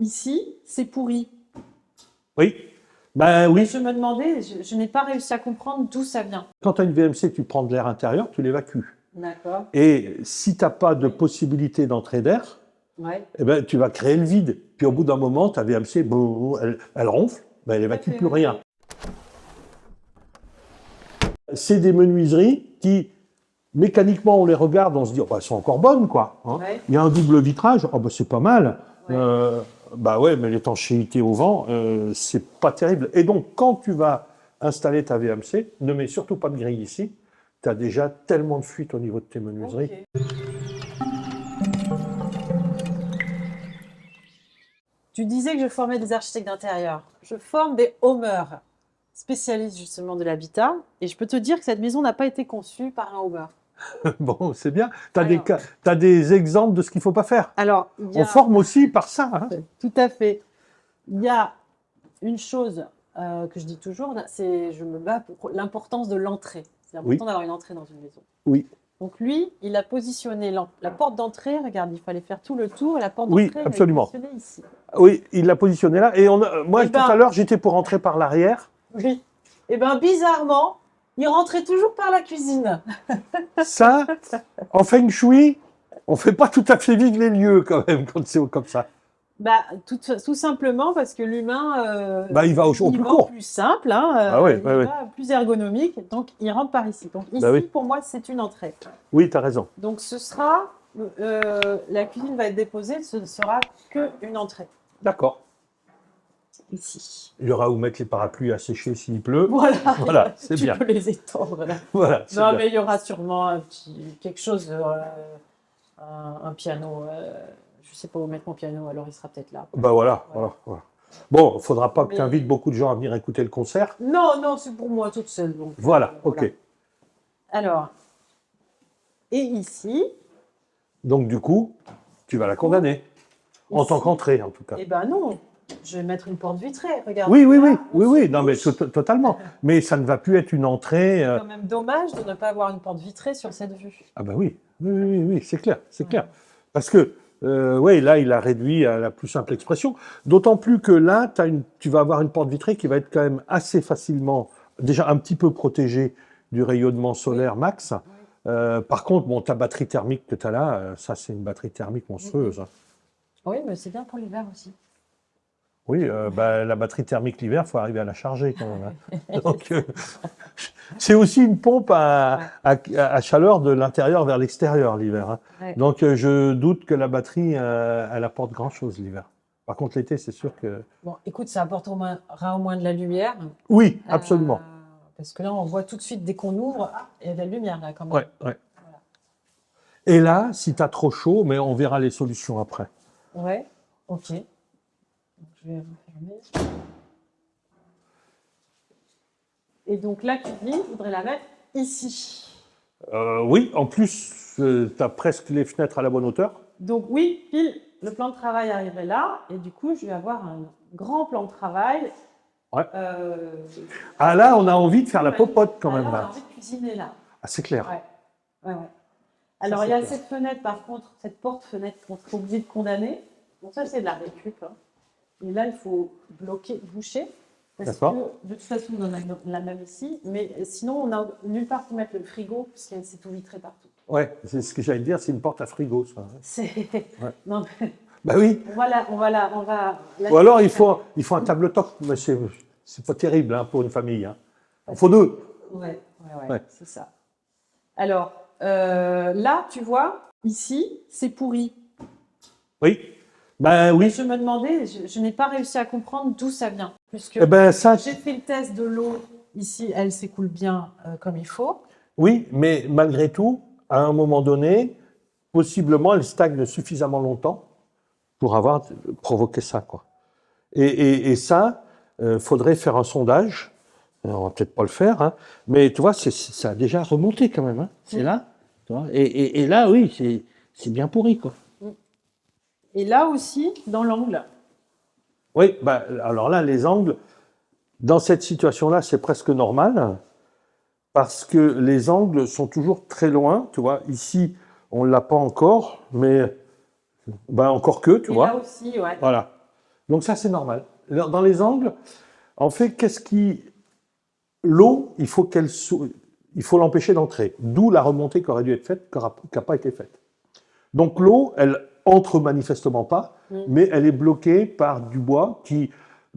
ici, c'est pourri. Oui, ben oui. Je me demandais, je n'ai pas réussi à comprendre d'où ça vient. Quand tu as une VMC, tu prends de l'air intérieur, tu l'évacues. D'accord. Et si tu n'as pas de possibilité d'entrée d'air, Ouais. eh ben, tu vas créer le vide. Puis au bout d'un moment, ta VMC, elle ronfle, ben, elle évacue plus rien. C'est des menuiseries qui, mécaniquement, on les regarde, on se dit, oh, bah, elles sont encore bonnes, quoi. Hein. Ouais. Il y a un double vitrage, oh, bah, c'est pas mal. Ouais. Bah ouais, mais l'étanchéité au vent, c'est pas terrible. Et donc, quand tu vas installer ta VMC, ne mets surtout pas de grille ici. Tu as déjà tellement de fuite au niveau de tes menuiseries. Okay. Tu disais que je formais des architectes d'intérieur. Je forme des homers, spécialistes justement de l'habitat. Et je peux te dire que cette maison n'a pas été conçue par un homer. Bon, c'est bien. Tu as des exemples de ce qu'il ne faut pas faire. Alors, on forme aussi par ça. Hein. Tout à fait. Il y a une chose que je dis toujours, c'est je me bats pour l'importance de l'entrée. C'est important d'avoir une entrée dans une maison. Oui. Donc lui, il a positionné la porte d'entrée. Regarde, il fallait faire tout le tour. Et la porte d'entrée, absolument. il l'a positionnée ici. Oui, il l'a positionné là. Et moi, tout à l'heure, j'étais pour rentrer par l'arrière. Oui. Et bien, bizarrement, il rentrait toujours par la cuisine. Ça, en feng shui, on ne fait pas tout à fait vivre les lieux quand même quand c'est comme ça. Bah, tout simplement parce que l'humain, il va au plus court. Plus simple, hein, il va plus ergonomique, donc il rentre par ici. Donc ici, pour moi, c'est une entrée. Oui, tu as raison. Donc ce sera, la cuisine va être déposée, ce ne sera qu'une entrée. D'accord. Ici. Il y aura où mettre les parapluies à sécher s'il pleut. Voilà, c'est bien. Tu peux les étendre là. Voilà, non, mais il y aura sûrement quelque chose, un piano. Je ne sais pas où mettre mon piano, alors il sera peut-être là. Bah voilà. Bon, il ne faudra pas que tu invites beaucoup de gens à venir écouter le concert. Non, c'est pour moi toute seule. Donc, voilà, ok. Alors, et ici. Donc du coup, tu vas la condamner. En tant qu'entrée, en tout cas. Eh ben non, je vais mettre une porte vitrée, regarde. Oui, non mais totalement. Mais ça ne va plus être une entrée. C'est quand même dommage de ne pas avoir une porte vitrée sur cette vue. Ah bah oui, c'est clair, clair. Parce que, là, il a réduit à la plus simple expression. D'autant plus que là, tu vas avoir une porte vitrée qui va être quand même assez facilement, déjà un petit peu protégée du rayonnement solaire max. Par contre, ta batterie thermique que tu as là, ça c'est une batterie thermique monstrueuse. Oui, mais c'est bien pour l'hiver aussi. Oui, la batterie thermique l'hiver, il faut arriver à la charger quand même. Hein. Donc, c'est aussi une pompe à chaleur de l'intérieur vers l'extérieur l'hiver. Hein. Ouais. Donc, je doute que la batterie, elle apporte grand-chose l'hiver. Par contre, l'été, c'est sûr que... Bon, écoute, ça apportera au moins de la lumière. Oui, absolument. Parce que là, on voit tout de suite, dès qu'on ouvre, il y a de la lumière là quand même. Ouais. Voilà. Et là, si tu as trop chaud, mais on verra les solutions après. Ouais, ok. Je vais refermer. Et donc la cuisine, je voudrais la mettre ici. Oui, en plus, tu as presque les fenêtres à la bonne hauteur. Donc oui, pile, le plan de travail arriverait là. Et du coup, je vais avoir un grand plan de travail. Ouais. Ah là, on a envie de faire la popote quand même. Là, on a envie de cuisiner là. Ah, c'est clair. Ouais. Alors, il y a cette fenêtre, par contre, cette porte-fenêtre qu'on est obligé de condamner. Bon, ça, c'est de la récup. Hein. Et là, il faut boucher. Parce que, de toute façon, on en a la même ici. Mais sinon, on n'a nulle part pour mettre le frigo, puisque c'est tout vitré partout. Ouais, c'est ce que j'allais dire, c'est une porte à frigo, ça. Non, mais... Bah oui. On va. Ou alors, il faut un tabletop, mais c'est pas terrible hein, pour une famille. Hein. Il faut deux. Ouais, c'est ça. Alors, là, tu vois, ici, c'est pourri. Oui. Ben oui. Je me demandais, je n'ai pas réussi à comprendre d'où ça vient. Puisque j'ai fait le test de l'eau, ici, elle s'écoule bien comme il faut. Oui, mais malgré tout, à un moment donné, possiblement, elle stagne suffisamment longtemps pour avoir provoqué ça, quoi. Et ça, faudrait faire un sondage. On va peut-être pas le faire, hein, mais tu vois, ça a déjà remonté quand même. Hein. C'est là, tu vois. Et là, oui, c'est bien pourri, quoi. Et là aussi, dans l'angle. Oui, alors là, les angles, dans cette situation-là, c'est presque normal, parce que les angles sont toujours très loin, tu vois. Ici, on ne l'a pas encore, mais encore que, tu vois. Là aussi, ouais. Voilà. Donc ça, c'est normal. Dans les angles, en fait, l'eau, il faut l'empêcher d'entrer. D'où la remontée qui aurait dû être faite, qui n'a pas été faite. Donc l'eau, elle entre manifestement pas, mais elle est bloquée par du bois qui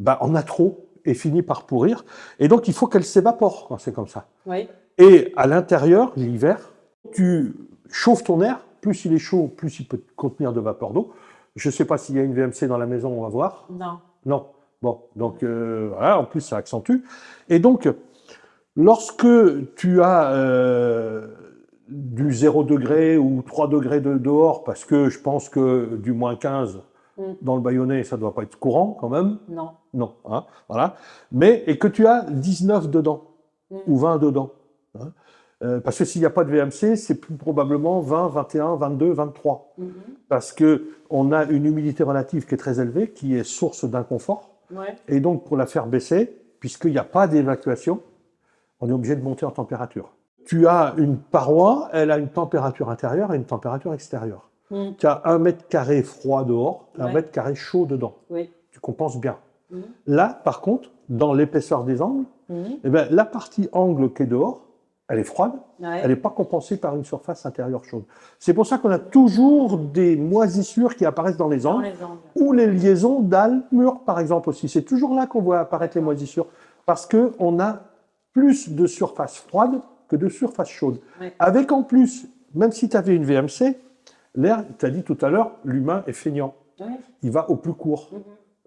en a trop et finit par pourrir. Et donc il faut qu'elle s'évapore quand c'est comme ça. Oui. Et à l'intérieur, l'hiver, tu chauffes ton air, plus il est chaud, plus il peut contenir de vapeur d'eau. Je ne sais pas s'il y a une VMC dans la maison, on va voir. Non. Non. Bon, donc voilà, en plus ça accentue. Et donc, lorsque tu as du 0 degré ou 3 degrés de dehors, parce que je pense que du moins 15 dans le Bayonnais, ça ne doit pas être courant quand même. Non. Non, hein, voilà. Et que tu as 19 dedans, ou 20 dedans. Hein, parce que s'il n'y a pas de VMC, c'est plus probablement 20, 21, 22, 23. Parce qu'on a une humidité relative qui est très élevée, qui est source d'inconfort. Ouais. Et donc, pour la faire baisser, puisqu'il n'y a pas d'évacuation, on est obligé de monter en température. Tu as une paroi, elle a une température intérieure et une température extérieure. Tu as 1 mètre carré froid dehors, 1 mètre carré chaud dedans. Oui. Tu compenses bien. Là, par contre, dans l'épaisseur des angles, eh ben, la partie angle qui est dehors, elle est froide, elle n'est pas compensée par une surface intérieure chaude. C'est pour ça qu'on a toujours des moisissures qui apparaissent dans les angles, ou les liaisons dalles-murs, par exemple, aussi. C'est toujours là qu'on voit apparaître les moisissures, parce qu'on a plus de surface froide que de surface chaude. Ouais. Avec en plus, même si tu avais une VMC, l'air, tu as dit tout à l'heure, l'humain est feignant. Ouais. Il va au plus court.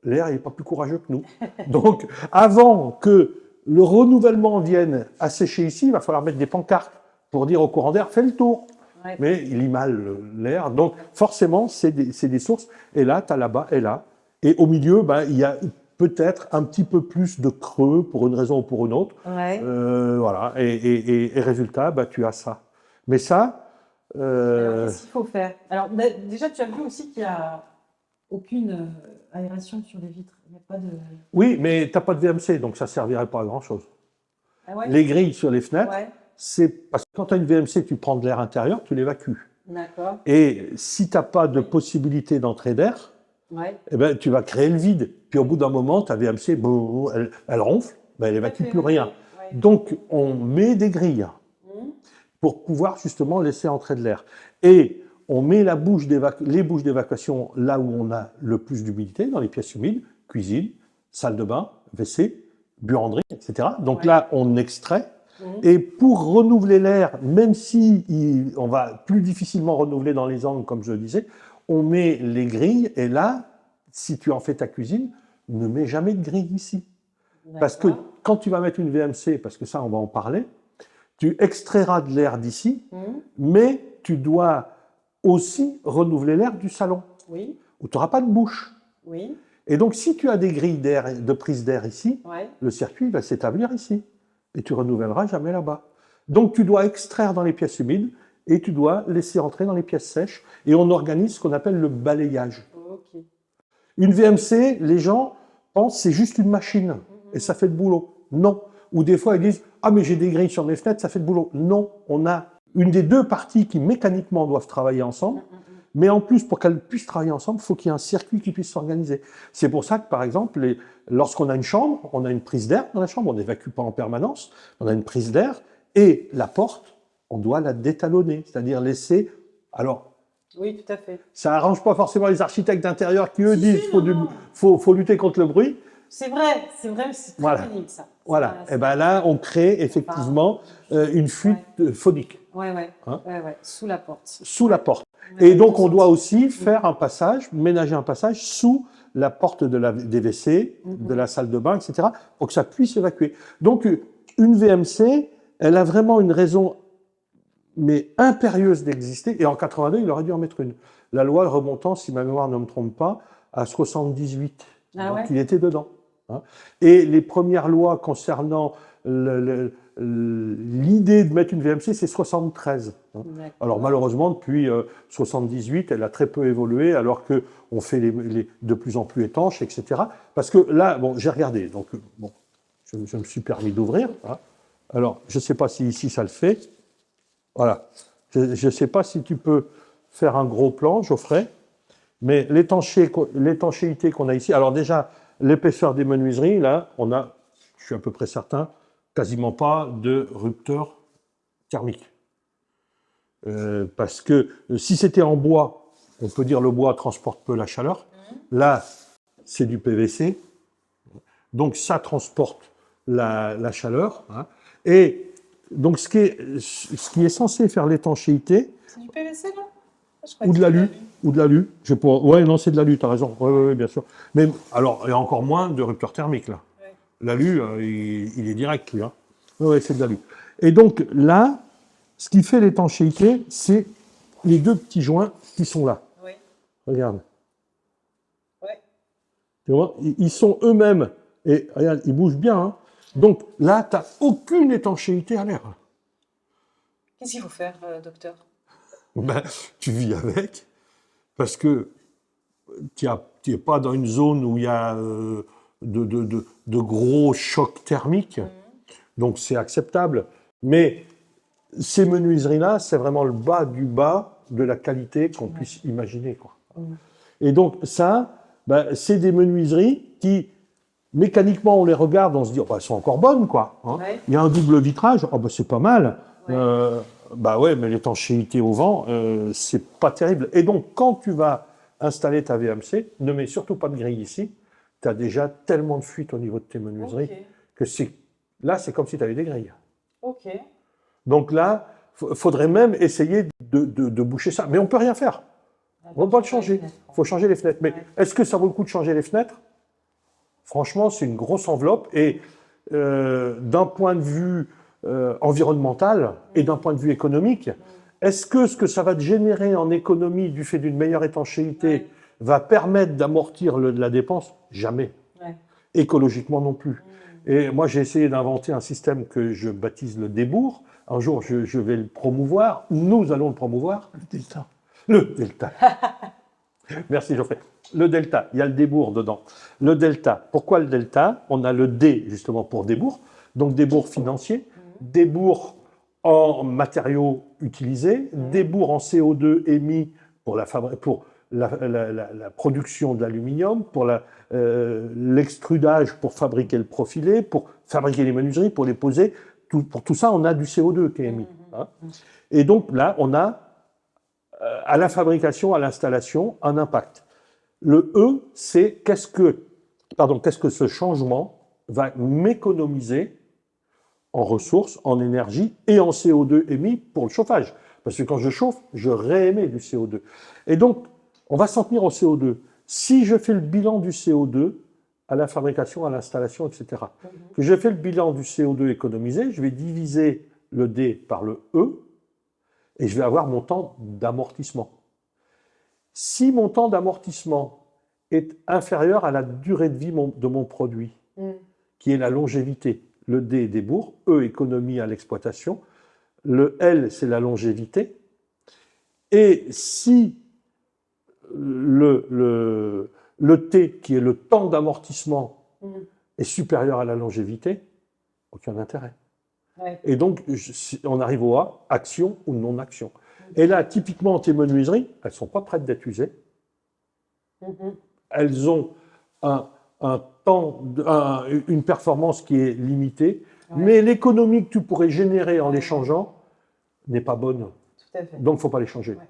L'air, il n'est pas plus courageux que nous. Donc, avant que le renouvellement vienne assécher ici, il va falloir mettre des pancartes pour dire au courant d'air, fais le tour. Ouais. Mais il mal l'air. Donc, forcément, c'est des sources. Et là, tu as là-bas et là. Et au milieu, il y a peut-être un petit peu plus de creux pour une raison ou pour une autre. Ouais. Voilà. Et résultat, tu as ça. Mais ça... Alors, qu'est-ce qu'il faut faire? Alors, déjà, tu as vu aussi qu'il n'y a aucune aération sur les vitres. Il n'y a pas de... Oui, mais tu n'as pas de VMC, donc ça ne servirait pas à grand-chose. Ah ouais? Les grilles sur les fenêtres, Ouais. c'est parce que quand tu as une VMC, tu prends de l'air intérieur, tu l'évacues. D'accord. Et si tu n'as pas de possibilité d'entrée d'air, Ouais. eh ben, tu vas créer le vide. Puis au bout d'un moment, ta VMC, elle ronfle, elle n'évacue plus rien. Ouais. Donc, on met des grilles pour pouvoir justement laisser entrer de l'air. Et on met les bouches d'évacuation là où on a le plus d'humidité, dans les pièces humides, cuisine, salle de bain, WC, buanderie, etc. Donc là, on extrait. Et pour renouveler l'air, même si on va plus difficilement renouveler dans les angles, comme je le disais, on met les grilles. Et là, si tu en fais ta cuisine, ne mets jamais de grille ici. Parce que quand tu vas mettre une VMC, parce que ça, on va en parler, tu extrairas de l'air d'ici, mais tu dois aussi renouveler l'air du salon, Oui. où tu n'auras pas de bouche. Oui. Et donc, si tu as des grilles de prise d'air ici, le circuit va s'établir ici. Et tu renouvelleras jamais là-bas. Donc, tu dois extraire dans les pièces humides et tu dois laisser entrer dans les pièces sèches. Et on organise ce qu'on appelle le balayage. Ok. Une VMC, les gens pensent que c'est juste une machine et ça fait le boulot. Non. Ou des fois, ils disent « Ah, mais j'ai des grilles sur mes fenêtres, ça fait le boulot. » Non, on a une des deux parties qui mécaniquement doivent travailler ensemble. Mais en plus, pour qu'elles puissent travailler ensemble, il faut qu'il y ait un circuit qui puisse s'organiser. C'est pour ça que, par exemple, lorsqu'on a une chambre, on a une prise d'air dans la chambre, on n'évacue pas en permanence, on a une prise d'air, et la porte, on doit la détalonner, c'est-à-dire laisser... Alors, oui, tout à fait. Ça n'arrange pas forcément les architectes d'intérieur qui, eux, disent qu'il faut lutter contre le bruit. C'est vrai, c'est très pénible, ça. Voilà, et bien là, on crée effectivement une fuite phonique. Ouais, sous la porte. Sous la porte. Et donc, on doit aussi faire un passage, ménager un passage sous la porte des WC, de la salle de bain, etc., pour que ça puisse évacuer. Donc, une VMC, elle a vraiment une raison, mais impérieuse d'exister. Et en 82, il aurait dû en mettre une. La loi remontant, si ma mémoire ne me trompe pas, à 78. Donc, il était dedans. Et les premières lois concernant l'idée de mettre une VMC, c'est 73. Alors malheureusement, depuis 78, elle a très peu évolué, alors qu'on fait de plus en plus étanches, etc. Parce que là, bon, j'ai regardé, donc bon, je me suis permis d'ouvrir. Alors, je ne sais pas si ici ça le fait. Voilà. Je ne sais pas si tu peux faire un gros plan, Geoffrey. Mais l'étanchéité qu'on a ici, alors déjà, l'épaisseur des menuiseries, là, on a, je suis à peu près certain, quasiment pas de rupteur thermique. Parce que si c'était en bois, on peut dire le bois transporte peu la chaleur. Là, c'est du PVC, donc ça transporte la chaleur. Hein. Et donc ce qui est censé faire l'étanchéité, C'est du PVC, non? ou de l'alu, ou de l'alu. Ouais, non, c'est de l'alu, tu as raison. Oui, bien sûr. Mais alors, il y a encore moins de rupture thermique là. Ouais. L'alu, il est direct, lui. Hein. Oui, c'est de l'alu. Et donc là, ce qui fait l'étanchéité, c'est les deux petits joints qui sont là. Oui. Regarde. Ouais. Tu vois, ils sont eux-mêmes, et regarde, ils bougent bien. Hein. Donc là, tu n'as aucune étanchéité à l'air. Qu'est-ce qu'il faut faire, docteur? Ben, tu vis avec, parce que tu n'es pas dans une zone où il y a de gros chocs thermiques, donc c'est acceptable. Mais ces menuiseries-là, c'est vraiment le bas du bas de la qualité qu'on puisse imaginer, quoi. Et donc ça, ben, c'est des menuiseries qui, mécaniquement, on les regarde, on se dit, oh, ben, elles sont encore bonnes, quoi. Hein. Ouais. Il y a un double vitrage, oh, ben, c'est pas mal. Ouais. Bah ouais, mais l'étanchéité au vent, c'est pas terrible. Et donc, quand tu vas installer ta VMC, ne mets surtout pas de grille ici. Tu as déjà tellement de fuite au niveau de tes menuiseries que là, c'est comme si tu avais des grilles. Ok. Donc là, il faudrait même essayer de boucher ça. Mais on ne peut rien faire. On ne peut pas le changer. Il faut changer les fenêtres. Mais est-ce que ça vaut le coup de changer les fenêtres? Franchement, c'est une grosse enveloppe. Et d'un point de vue environnemental et d'un point de vue économique, est-ce que ce que ça va te générer en économie du fait d'une meilleure étanchéité va permettre d'amortir la dépense? Jamais. Ouais. Écologiquement non plus. Et moi, j'ai essayé d'inventer un système que je baptise le débours. Un jour, je vais le promouvoir. Nous allons le promouvoir. Le Delta. Le Delta. Merci, Geoffrey. Le Delta, il y a le débours dedans. Le Delta, pourquoi le Delta? On a le D, justement, pour débours. Donc, débours financier, débours en matériaux utilisés, débours en CO2 émis pour la production de l'aluminium, pour l'extrudage pour fabriquer le profilé, pour fabriquer les menuiseries, pour les poser. Pour tout ça, on a du CO2 qui est émis. Hein. Et donc là, on a à la fabrication, à l'installation, un impact. Le E, c'est qu'est-ce que ce changement va m'économiser en ressources, en énergie et en CO2 émis pour le chauffage. Parce que quand je chauffe, je réémets du CO2. Et donc, on va s'en tenir au CO2. Si je fais le bilan du CO2 à la fabrication, à l'installation, etc., que je fais le bilan du CO2 économisé, je vais diviser le D par le E et je vais avoir mon temps d'amortissement. Si mon temps d'amortissement est inférieur à la durée de vie de mon produit, qui est la longévité, le D, débours, E, économie à l'exploitation, le L, c'est la longévité, et si le T, qui est le temps d'amortissement, est supérieur à la longévité, aucun intérêt. Ouais. Et donc, on arrive au A, action ou non-action. Et là, typiquement, tes menuiseries, elles ne sont pas prêtes d'être usées. Elles ont un temps, une performance qui est limitée, mais l'économie que tu pourrais générer en les changeant n'est pas bonne. Tout à fait. Donc, il ne faut pas les changer. Ouais.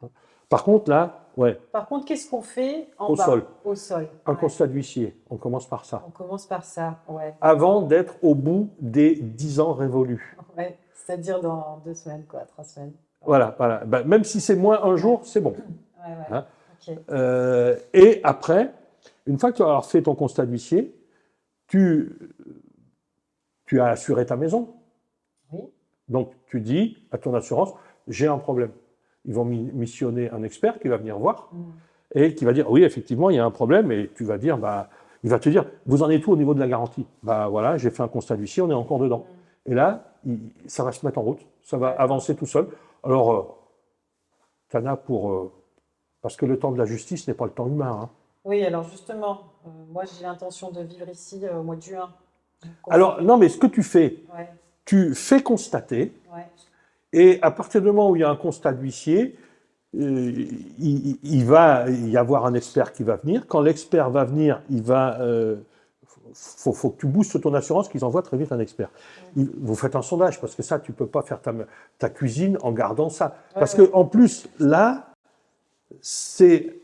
Okay. Par contre, là, Par contre, qu'est-ce qu'on fait au sol? Au sol. Un constat d'huissier. On commence par ça. On commence par ça, ouais. Avant d'être au bout des 10 ans révolus. Ouais, c'est-à-dire dans 2 semaines, 3 semaines. Voilà. Ben, même si c'est moins un jour, c'est bon. Hein? Okay. Et après, une fois que tu as fait ton constat d'huissier, tu as assuré ta maison. Oui. Donc, tu dis à ton assurance, j'ai un problème. Ils vont missionner un expert qui va venir voir et qui va dire, oui, effectivement, il y a un problème. Et tu vas dire, il va te dire, vous en êtes où au niveau de la garantie? Voilà, j'ai fait un constat d'huissier, on est encore dedans. Et là, ça va se mettre en route, ça va avancer tout seul. Alors, tu en as parce que le temps de la justice n'est pas le temps humain. Hein. Oui, alors justement, moi j'ai l'intention de vivre ici au mois de juin. Alors, non, mais ce que tu fais, tu fais constater, et à partir du moment où il y a un constat d'huissier, il va y avoir un expert qui va venir. Quand l'expert va venir, faut que tu boostes ton assurance qu'ils envoient très vite un expert. Vous faites un sondage, parce que ça, tu ne peux pas faire ta cuisine en gardant ça. Parce que en plus, là, c'est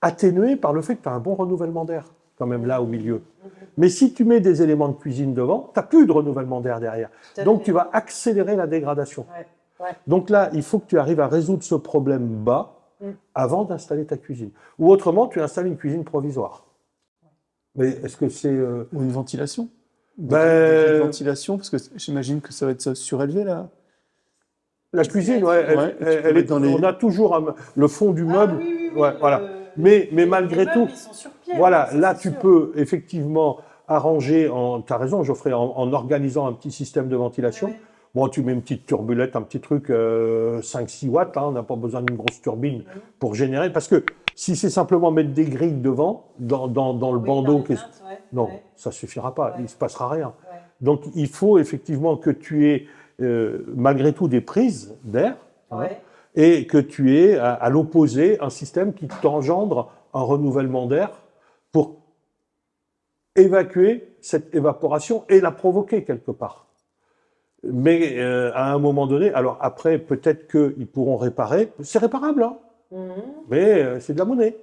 atténué par le fait que tu as un bon renouvellement d'air, quand même, là, au milieu. Mais si tu mets des éléments de cuisine devant, tu n'as plus de renouvellement d'air derrière. Donc, tu vas accélérer la dégradation. Donc là, il faut que tu arrives à résoudre ce problème bas avant d'installer ta cuisine. Ou autrement, tu installes une cuisine provisoire. Mais est-ce que c'est... Ou une ventilation? Une ventilation, parce que j'imagine que ça va être surélevé, là. La cuisine, elle est dans on a toujours le fond du meuble. Voilà. Mais malgré tout, ils sont sur pied, voilà, hein, là, tu peux effectivement arranger, tu as raison, Geoffrey, en organisant un petit système de ventilation. Bon, tu mets une petite turbulette, un petit truc 5-6 watts, hein, on n'a pas besoin d'une grosse turbine pour générer. Parce que si c'est simplement mettre des grilles devant, dans le bandeau, non, ça ne suffira pas, il ne se passera rien. Donc, il faut effectivement que tu aies, malgré tout, des prises d'air, et que tu aies, à l'opposé, un système qui t'engendre un renouvellement d'air pour évacuer cette évaporation et la provoquer quelque part. Mais à un moment donné, alors après, peut-être qu'ils pourront réparer. C'est réparable, hein, mais c'est de la monnaie.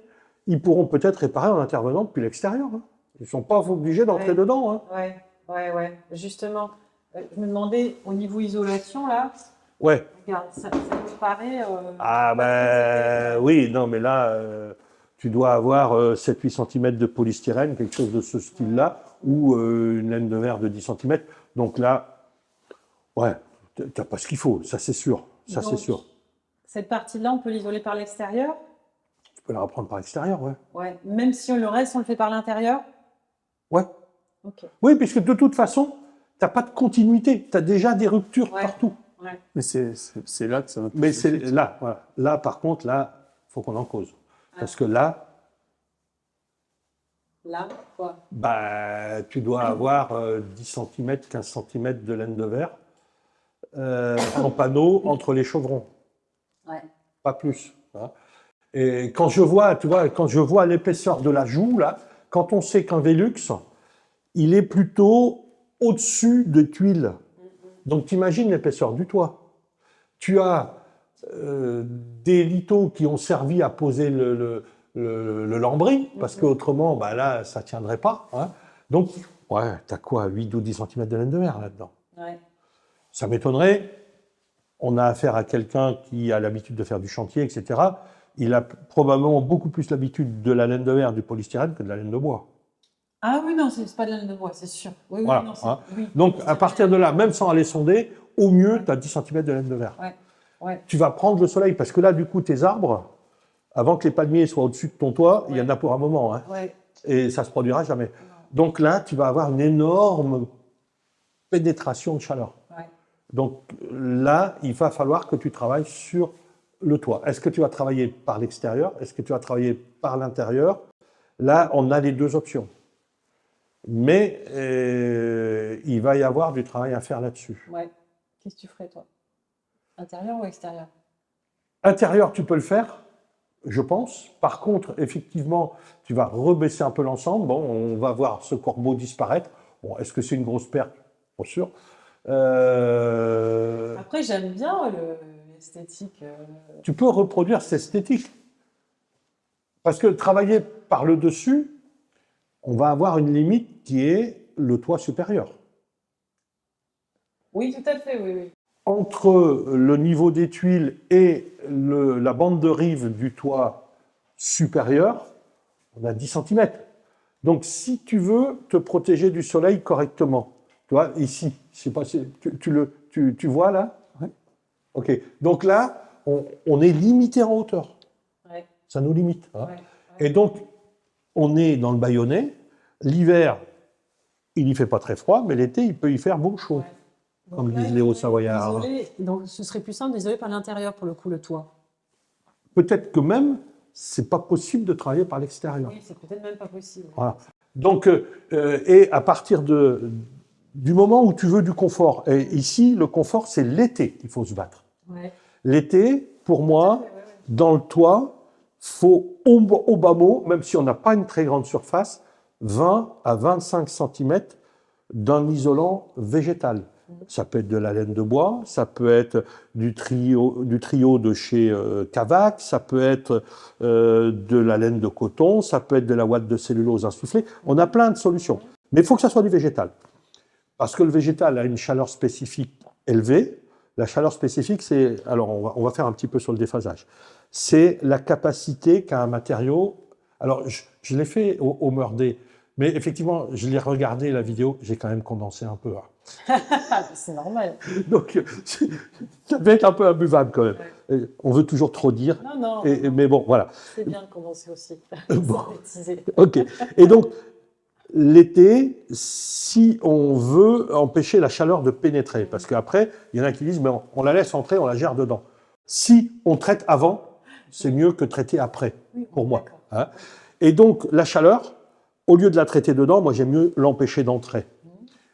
Ils pourront peut-être réparer en intervenant depuis l'extérieur. Hein. Ils ne sont pas obligés d'entrer dedans. Hein. Ouais. Justement, je me demandais, au niveau isolation, là, regarde, ça me paraît... oui, non, mais là, tu dois avoir 7-8 cm de polystyrène, quelque chose de ce style-là, ou une laine de verre de 10 cm. Donc là, tu n'as pas ce qu'il faut, ça c'est sûr. Ça, c'est sûr. Cette partie-là, on peut l'isoler par l'extérieur? Tu peux la reprendre par l'extérieur, Ouais. Même si le reste, on le fait par l'intérieur? Ouais. Okay. Oui, puisque de toute façon, tu n'as pas de continuité. Tu as déjà des ruptures partout. Ouais. Mais c'est là que ça va... Mais c'est là, voilà. Là, par contre, là, il faut qu'on en cause. Parce que là... Là, quoi? Tu dois avoir 10 cm, 15 cm de laine de verre en panneau entre les chevrons. Pas plus. Hein. Et quand je vois, tu vois, quand je vois l'épaisseur de la joue, là, quand on sait qu'un Velux, il est plutôt au-dessus des tuiles. Donc, tu imagines l'épaisseur du toit. Tu as des lithos qui ont servi à poser le lambris, parce qu'autrement, là, ça ne tiendrait pas. Hein. Donc, tu as quoi, 8 ou 10 cm de laine de verre là-dedans. Ça m'étonnerait. On a affaire à quelqu'un qui a l'habitude de faire du chantier, etc. Il a probablement beaucoup plus l'habitude de la laine de verre, du polystyrène, que de la laine de bois. Ah oui, non, c'est pas de la laine de bois, c'est sûr. Voilà, non, hein. Donc, à partir de là, même sans aller sonder, au mieux, tu as 10 cm de laine de verre. Tu vas prendre le soleil, parce que là, du coup, tes arbres, avant que les palmiers soient au-dessus de ton toit, il y en a pour un moment. Hein. Et ça ne se produira jamais. Donc là, tu vas avoir une énorme pénétration de chaleur. Donc là, il va falloir que tu travailles sur le toit. Est-ce que tu vas travailler par l'extérieur? Est-ce que tu vas travailler par l'intérieur? Là, on a les deux options. Mais il va y avoir du travail à faire là-dessus. Qu'est-ce que tu ferais, toi? Intérieur ou extérieur? Intérieur, tu peux le faire, je pense. Par contre, effectivement, tu vas rebaisser un peu l'ensemble. Bon, on va voir ce corbeau disparaître. Bon, est-ce que c'est une grosse perte? Pas sûr. Après, j'aime bien l'esthétique. Tu peux reproduire cette esthétique. Parce que travailler par le dessus, on va avoir une limite qui est le toit supérieur. Oui, tout à fait, oui. Entre le niveau des tuiles et la bande de rive du toit supérieur, on a 10 cm. Donc, si tu veux te protéger du soleil correctement, tu vois, ici, je sais pas si tu vois là? Ok. Donc là, on est limité en hauteur. Ça nous limite. Hein. Et donc, on est dans le Bayonnais. L'hiver, il n'y fait pas très froid, mais l'été, il peut y faire bon chaud. Comme disent les Hauts-Savoyards. Donc, ce serait plus simple d'isoler par l'intérieur, pour le coup, le toit. Peut-être que même, c'est pas possible de travailler par l'extérieur. Oui, c'est peut-être même pas possible. Voilà. Donc, et à partir du moment où tu veux du confort, et ici, le confort, c'est l'été qu'il faut se battre. L'été, pour moi, dans le toit, faut au bas mot, même si on n'a pas une très grande surface, 20 à 25 cm d'un isolant végétal. Ça peut être de la laine de bois, ça peut être du trio de chez Cavac, ça peut être de la laine de coton, ça peut être de la ouate de cellulose insufflée. On a plein de solutions. Mais il faut que ça soit du végétal. Parce que le végétal a une chaleur spécifique élevée. La chaleur spécifique, c'est... Alors, on va faire un petit peu sur le déphasage. C'est la capacité qu'a un matériau... Alors, je l'ai fait au Meurdais, mais effectivement, je l'ai regardé, la vidéo, j'ai quand même condensé un peu. Hein. C'est normal. Donc, ça devait être un peu imbuvable quand même. Ouais. On veut toujours trop dire. Non. Mais bon, voilà. C'est bien de commencer aussi. Bon. Synthétiser. Ok. Et donc, l'été, si on veut empêcher la chaleur de pénétrer, parce qu'après, il y en a qui disent, mais on la laisse entrer, on la gère dedans. Si on traite avant, c'est mieux que traiter après, Oui, pour moi. d'accord. Hein. Et donc, la chaleur, au lieu de la traiter dedans, moi, j'aime mieux l'empêcher d'entrer.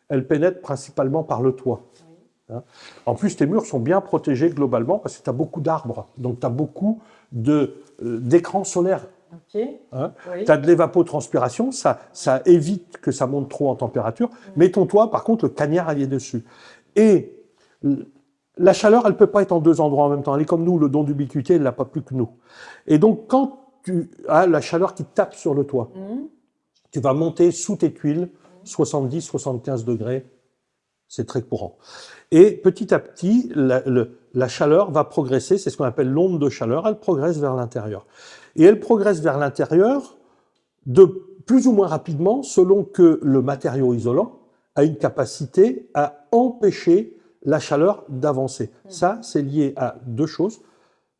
Elle pénètre principalement par le toit. Oui. Hein. En plus, tes murs sont bien protégés globalement parce que tu as beaucoup d'arbres. Donc, tu as beaucoup d'écrans solaires. Ok. Hein. Oui. Tu as de l'évapotranspiration, ça évite que ça monte trop en température. Mais ton toit, par contre, le cagnard, il est dessus. Et la chaleur, elle ne peut pas être en deux endroits en même temps. Elle est comme nous, le don d'ubiquité, elle n'a pas plus que nous. Et donc, quand tu as la chaleur qui tape sur le toit, tu vas monter sous tes tuiles 70-75 degrés, c'est très courant. Et petit à petit, la chaleur va progresser, c'est ce qu'on appelle l'onde de chaleur, elle progresse vers l'intérieur. Et elle progresse vers l'intérieur de plus ou moins rapidement, selon que le matériau isolant a une capacité à empêcher la chaleur d'avancer. Ça, c'est lié à deux choses,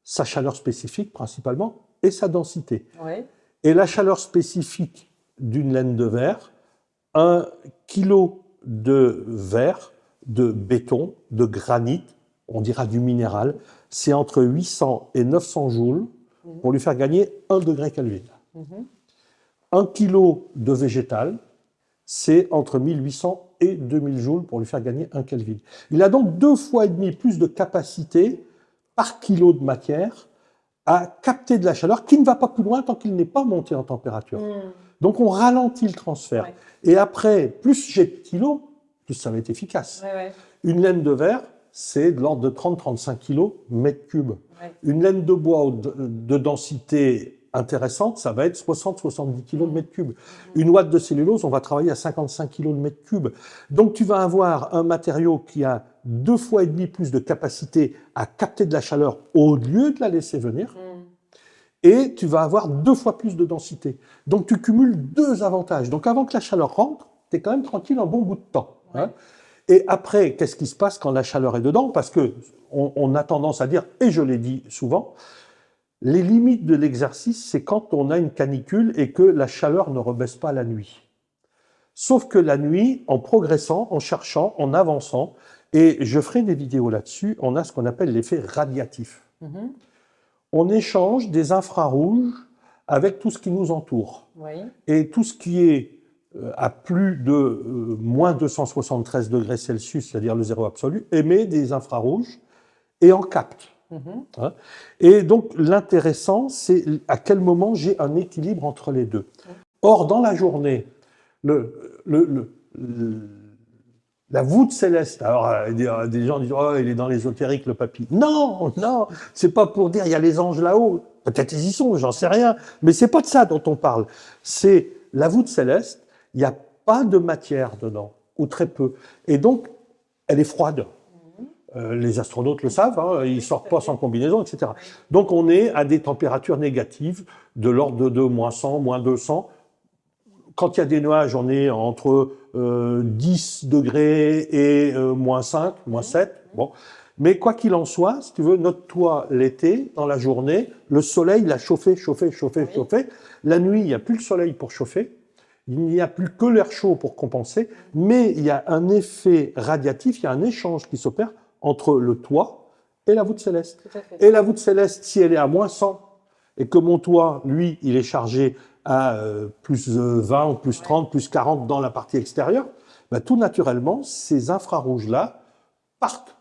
sa chaleur spécifique principalement et sa densité. Ouais. Et la chaleur spécifique d'une laine de verre, 1 kilo de verre, de béton, de granit, on dira du minéral, c'est entre 800 et 900 joules pour lui faire gagner 1 degré Kelvin. 1 kilo de végétal, c'est entre 1800 et 2000 joules pour lui faire gagner 1 Kelvin. Il a donc 2,5 fois plus de capacité par kilo de matière à capter de la chaleur qui ne va pas plus loin tant qu'il n'est pas monté en température. Donc on ralentit le transfert. Ouais. Et après, plus j'ai de kilos, plus ça va être efficace. Ouais. Une laine de verre, c'est de l'ordre de 30-35 kilos mètre cube. Ouais. Une laine de bois de densité intéressante, ça va être 60-70 kilos de mètre cube. Une ouate de cellulose, on va travailler à 55 kilos de mètre cube. Donc tu vas avoir un matériau qui a 2,5 fois plus de capacité à capter de la chaleur au lieu de la laisser venir. Et tu vas avoir 2 fois plus de densité. Donc tu cumules deux avantages. Donc avant que la chaleur rentre, tu es quand même tranquille un bon bout de temps. Ouais. Hein. Et après, qu'est-ce qui se passe quand la chaleur est dedans? Parce que on a tendance à dire, et je l'ai dit souvent, les limites de l'exercice, c'est quand on a une canicule et que la chaleur ne rebaisse pas la nuit. Sauf que la nuit, en progressant, en cherchant, en avançant, et je ferai des vidéos là-dessus, on a ce qu'on appelle l'effet radiatif. On échange des infrarouges avec tout ce qui nous entoure. Oui. Et tout ce qui est à plus de moins 273 degrés Celsius, c'est-à-dire le zéro absolu, émet des infrarouges et en capte. Hein. Et donc l'intéressant, c'est à quel moment j'ai un équilibre entre les deux. Or, dans la journée, la voûte céleste, alors des gens disent « Oh, il est dans l'ésotérique, le papy ». Non, c'est pas pour dire « il y a les anges là-haut ». Peut-être ils y sont, j'en sais rien. Mais c'est pas de ça dont on parle. C'est la voûte céleste, il n'y a pas de matière dedans, ou très peu. Et donc, elle est froide. Les astronautes le savent, hein, ils sortent pas sans combinaison, etc. Donc on est à des températures négatives de l'ordre de moins 100, moins 200. Quand il y a des nuages, on est entre 10 degrés et moins 5, moins 7. Bon. Mais quoi qu'il en soit, si tu veux, notre toit l'été, dans la journée, le soleil l'a chauffé. La nuit, il n'y a plus le soleil pour chauffer. Il n'y a plus que l'air chaud pour compenser. Mais il y a un effet radiatif, il y a un échange qui s'opère entre le toit et la voûte céleste. Tout à fait. Et la voûte céleste, si elle est à moins 100, et que mon toit, lui, il est chargé à plus 20 ou plus 30, plus 40 dans la partie extérieure, ben, tout naturellement, ces infrarouges-là partent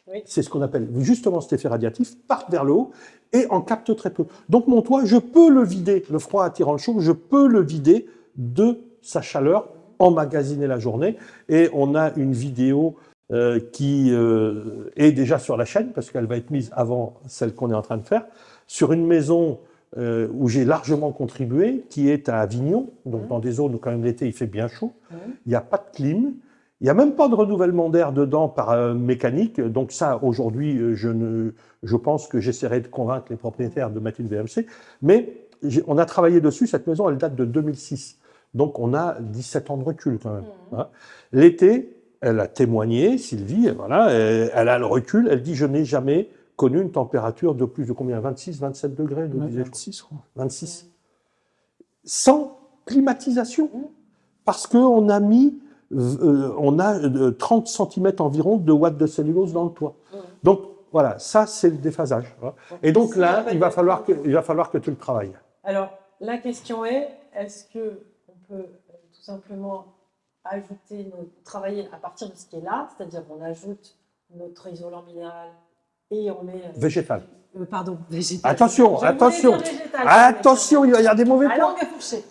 Oui. c'est ce qu'on appelle justement cet effet radiatif, part vers le haut et en capte très peu. Donc mon toit, je peux le vider, le froid attirant le chaud, je peux le vider de sa chaleur, emmagasiner la journée. Et on a une vidéo qui est déjà sur la chaîne, parce qu'elle va être mise avant celle qu'on est en train de faire, sur une maison où j'ai largement contribué, qui est à Avignon, donc dans des zones où quand même l'été il fait bien chaud. Il n'y a pas de clim, il n'y a même pas de renouvellement d'air dedans par mécanique. Donc ça, aujourd'hui, je pense que j'essaierai de convaincre les propriétaires de mettre une VMC. Mais on a travaillé dessus, cette maison, elle date de 2006. Donc on a 17 ans de recul quand même. Hein. L'été, elle a témoigné, Sylvie, voilà, elle a le recul, elle dit « je n'ai jamais connu une température de plus de combien 26, 27 degrés, 26, je crois. 26. Sans climatisation. Parce qu'on a mis, on a 30 cm environ de watts de cellulose dans le toit. Donc voilà, ça c'est le déphasage. Voilà. Et donc là, il va falloir que tu le travailles. Alors, la question est, est-ce qu'on peut tout simplement ajouter, travailler à partir de ce qui est là, c'est-à-dire on ajoute notre isolant minéral et on met... Végétal. Pardon, végétal. Attention, Je attention, voulais dire végétal, attention, il va y avoir des mauvais la points. langue est fourchée.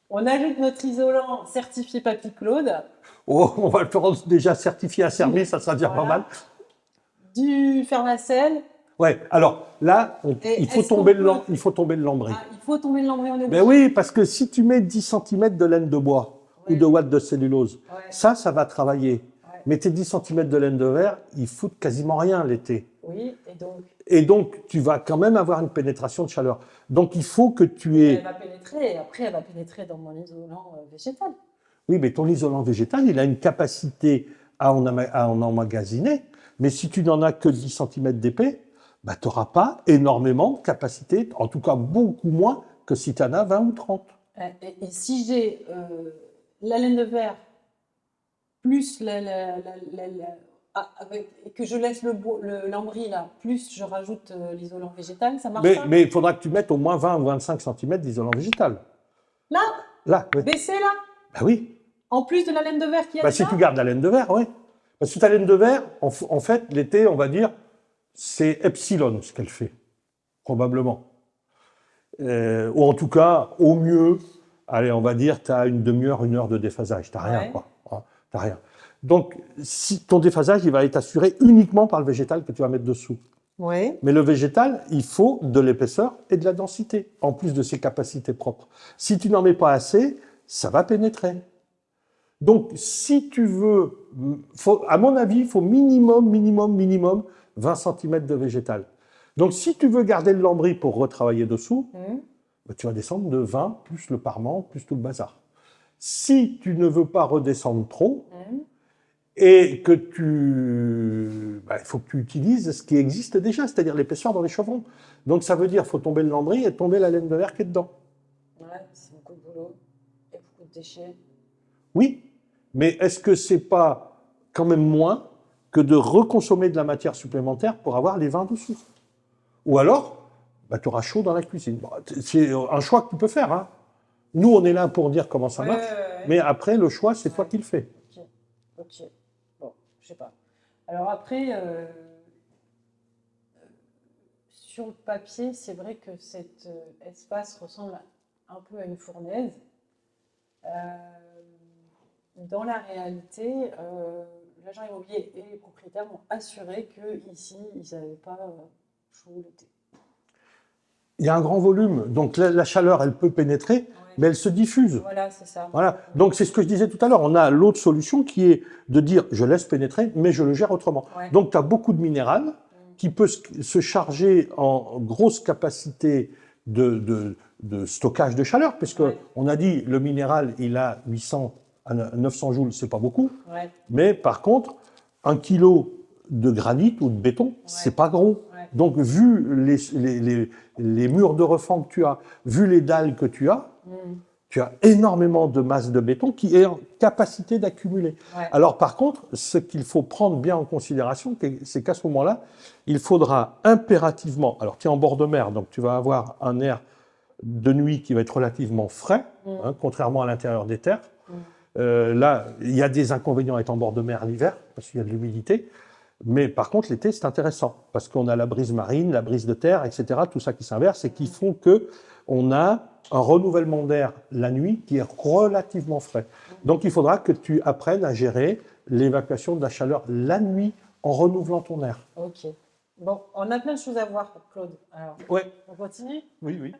On ajoute notre isolant certifié Papy Claude. Oh, on va le faire déjà certifié à Sermé, ça sera déjà pas mal. Du Fermacell. Ouais, alors là, il faut tomber le lambris. Il faut tomber le lambris, on est obligé. Ben oui, parce que si tu mets 10 cm de laine de bois ou de watts de cellulose, ça va travailler. Mais tes 10 cm de laine de verre, ils foutent quasiment rien l'été. Oui, et donc, tu vas quand même avoir une pénétration de chaleur. Donc, il faut que tu aies... Elle va pénétrer, et après, elle va pénétrer dans mon isolant végétal. Oui, mais ton isolant végétal, il a une capacité à en emmagasiner. Mais si tu n'en as que 10 cm d'épais, bah, tu n'auras pas énormément de capacité, en tout cas beaucoup moins que si tu en as 20 ou 30. Et si j'ai la laine de verre plus que je laisse le lambris là, plus je rajoute l'isolant végétal, ça marche pas? Mais il faudra que tu mettes au moins 20 ou 25 cm d'isolant végétal. Là, oui. Baissé là? Bah oui. En plus de la laine de verre qui est si tu gardes la laine de verre, oui. Parce que ta laine de verre, en fait, l'été, on va dire, c'est epsilon ce qu'elle fait, probablement. Ou en tout cas, au mieux, allez, on va dire, tu as une demi-heure, 1 heure de déphasage. Tu n'as rien, quoi. Tu n'as rien. Donc, si ton déphasage, il va être assuré uniquement par le végétal que tu vas mettre dessous. Ouais. Mais le végétal, il faut de l'épaisseur et de la densité, en plus de ses capacités propres. Si tu n'en mets pas assez, ça va pénétrer. Donc, si tu veux, à mon avis, il faut minimum 20 cm de végétal. Donc, si tu veux garder le lambris pour retravailler dessous, bah, tu vas descendre de 20, plus le parement, plus tout le bazar. Si tu ne veux pas redescendre trop, et que il faut que tu utilises ce qui existe déjà, c'est-à-dire l'épaisseur dans les chevrons. Donc, ça veut dire qu'il faut tomber le lambris et tomber la laine de verre qui est dedans. Ouais, c'est beaucoup de boulot et beaucoup de déchets. Oui, mais est-ce que c'est pas quand même moins que de reconsommer de la matière supplémentaire pour avoir les vins dessous? Ou alors, bah, tu auras chaud dans la cuisine. Bon, c'est un choix que tu peux faire. Hein. Nous, on est là pour dire comment ça marche, mais après, le choix, c'est toi qui le fais. Ok. Bon, je sais pas. Alors après, sur le papier, c'est vrai que cet espace ressemble un peu à une fournaise. Dans la réalité, l'agent immobilier et les propriétaires m'ont assuré qu'ici, ils n'avaient pas chaud l'été. Il y a un grand volume, donc la chaleur, elle peut pénétrer, mais elle se diffuse. Voilà, c'est ça. Voilà. Donc c'est ce que je disais tout à l'heure. On a l'autre solution qui est de dire je laisse pénétrer, mais je le gère autrement. Ouais. Donc tu as beaucoup de minéral qui peut se charger en grosse capacité de stockage de chaleur, puisque on a dit le minéral, il a 800 à 900 joules, c'est pas beaucoup. Ouais. Mais par contre, 1 kilo de granit ou de béton, c'est pas gros. Ouais. Donc, vu les murs de refend que tu as, vu les dalles que tu as énormément de masse de béton qui est en capacité d'accumuler. Ouais. Alors, par contre, ce qu'il faut prendre bien en considération, c'est qu'à ce moment-là, il faudra impérativement... Alors, tu es en bord de mer, donc tu vas avoir un air de nuit qui va être relativement frais, contrairement à l'intérieur des terres. Là, il y a des inconvénients à être en bord de mer l'hiver, parce qu'il y a de l'humidité. Mais par contre, l'été, c'est intéressant parce qu'on a la brise marine, la brise de terre, etc., tout ça qui s'inverse et qui font que on a un renouvellement d'air la nuit qui est relativement frais. Donc, il faudra que tu apprennes à gérer l'évacuation de la chaleur la nuit en renouvelant ton air. Ok. Bon, on a plein de choses à voir, Claude. Alors, Ouais. on continue? Oui, oui.